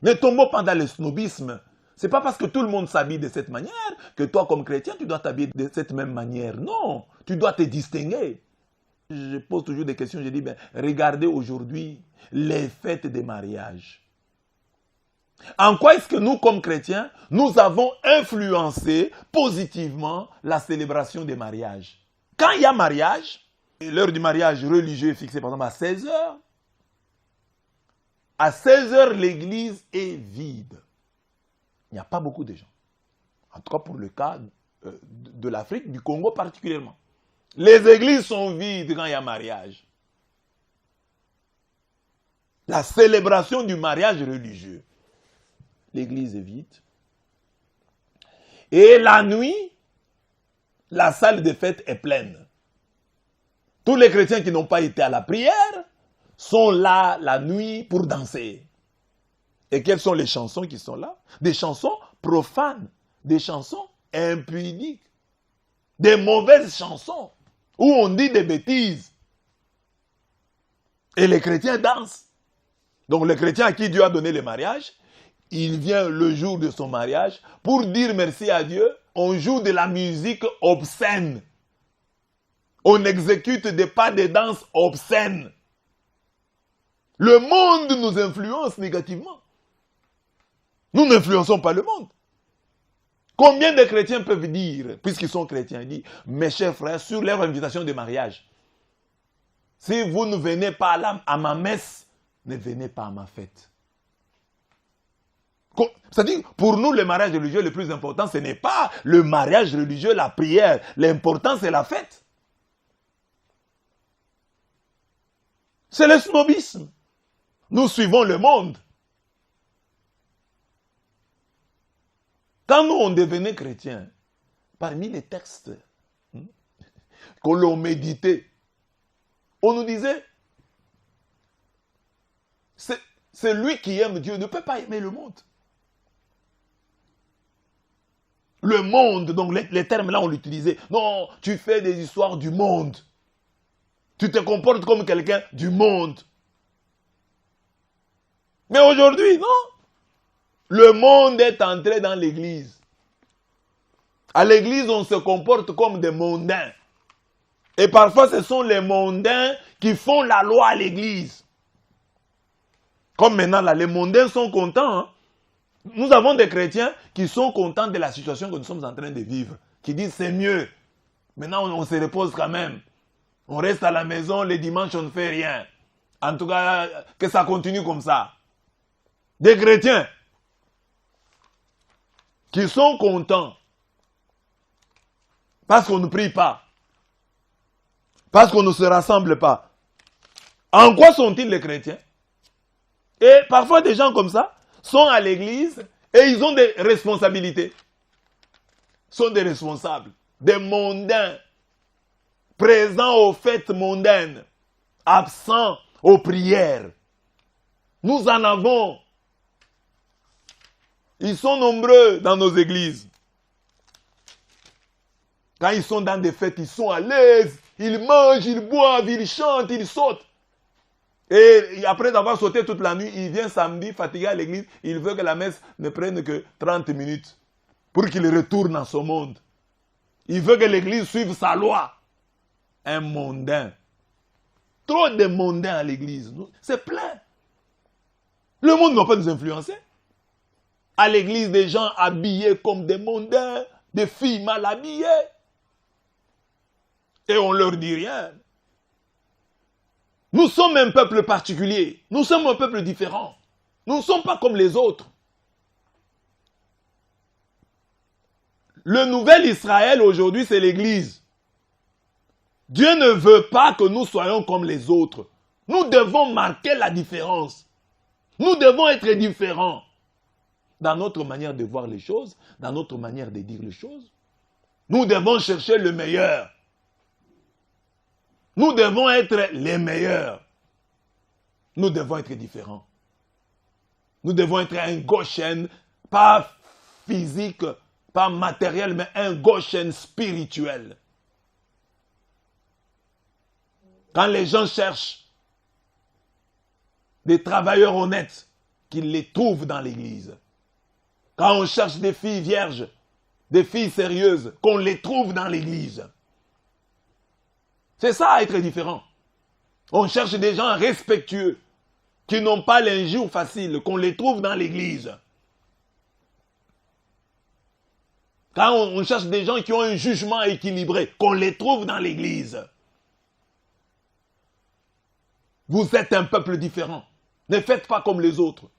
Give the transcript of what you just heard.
Ne tombons pas dans le snobisme. Ce n'est pas parce que tout le monde s'habille de cette manière que toi, comme chrétien, tu dois t'habiller de cette même manière. Non, tu dois te distinguer. Je pose toujours des questions, je dis, ben, regardez aujourd'hui les fêtes des mariages. En quoi est-ce que nous, comme chrétiens, nous avons influencé positivement la célébration des mariages? Quand il y a mariage, l'heure du mariage religieux est fixée par exemple à 16 heures. À 16 heures, l'église est vide. Il n'y a pas beaucoup de gens. En tout cas pour le cas de l'Afrique, du Congo particulièrement. Les églises sont vides quand il y a mariage. La célébration du mariage religieux. L'église est vide. Et la nuit, la salle de fête est pleine. Tous les chrétiens qui n'ont pas été à la prière sont là la nuit pour danser. Et quelles sont les chansons qui sont là? Des chansons profanes, des chansons impudiques, des mauvaises chansons où on dit des bêtises. Et les chrétiens dansent. Donc le chrétien à qui Dieu a donné le mariage, il vient le jour de son mariage pour dire merci à Dieu. On joue de la musique obscène. On exécute des pas de danse obscènes. Le monde nous influence négativement. Nous n'influençons pas le monde. Combien de chrétiens peuvent dire, puisqu'ils sont chrétiens, dire, mes chers frères, sur leur invitation de mariage, si vous ne venez pas à ma messe, ne venez pas à ma fête. C'est-à-dire, pour nous, le mariage religieux le plus important, ce n'est pas le mariage religieux, la prière. L'important, c'est la fête. C'est le snobisme. Nous suivons le monde. Quand nous, on devenait chrétiens, parmi les textes que l'on méditait, on nous disait, celui qui aime Dieu ne peut pas aimer le monde. Le monde, donc les termes là, on l'utilisait. Non, tu fais des histoires du monde. Tu te comportes comme quelqu'un du monde. Mais aujourd'hui, non. Le monde est entré dans l'église. À l'église, on se comporte comme des mondains. Et parfois, ce sont les mondains qui font la loi à l'église. Comme maintenant, là, les mondains sont contents. Hein? Nous avons des chrétiens qui sont contents de la situation que nous sommes en train de vivre. Qui disent c'est mieux. Maintenant, on se repose quand même. On reste à la maison, les dimanches, on ne fait rien. En tout cas, que ça continue comme ça. Des chrétiens qui sont contents parce qu'on ne prie pas, parce qu'on ne se rassemble pas. En quoi sont-ils les chrétiens? Et parfois des gens comme ça sont à l'église et ils ont des responsabilités. Sont des responsables, des mondains, présents aux fêtes mondaines, absents aux prières. Nous en avons. Ils sont nombreux dans nos églises. Quand ils sont dans des fêtes, ils sont à l'aise. Ils mangent, ils boivent, ils chantent, ils sautent. Et après avoir sauté toute la nuit, il vient samedi fatigué à l'église. Il veut que la messe ne prenne que 30 minutes pour qu'il retourne dans son monde. Il veut que l'église suive sa loi. Un mondain. Trop de mondains à l'église. C'est plein. Le monde ne va pas nous influencer. À l'église, des gens habillés comme des mondains, des filles mal habillées. Et on leur dit rien. Nous sommes un peuple particulier. Nous sommes un peuple différent. Nous ne sommes pas comme les autres. Le nouvel Israël aujourd'hui, c'est l'église. Dieu ne veut pas que nous soyons comme les autres. Nous devons marquer la différence. Nous devons être différents. Dans notre manière de voir les choses, dans notre manière de dire les choses. Nous devons chercher le meilleur. Nous devons être les meilleurs. Nous devons être différents. Nous devons être un Goshen, pas physique, pas matériel, mais un Goshen spirituel. Quand les gens cherchent des travailleurs honnêtes, qu'il les trouve dans l'église. Quand on cherche des filles vierges, des filles sérieuses, qu'on les trouve dans l'église. C'est ça, être différent. On cherche des gens respectueux, qui n'ont pas l'injure facile, qu'on les trouve dans l'église. Quand on cherche des gens qui ont un jugement équilibré, qu'on les trouve dans l'église. Vous êtes un peuple différent. Ne faites pas comme les autres.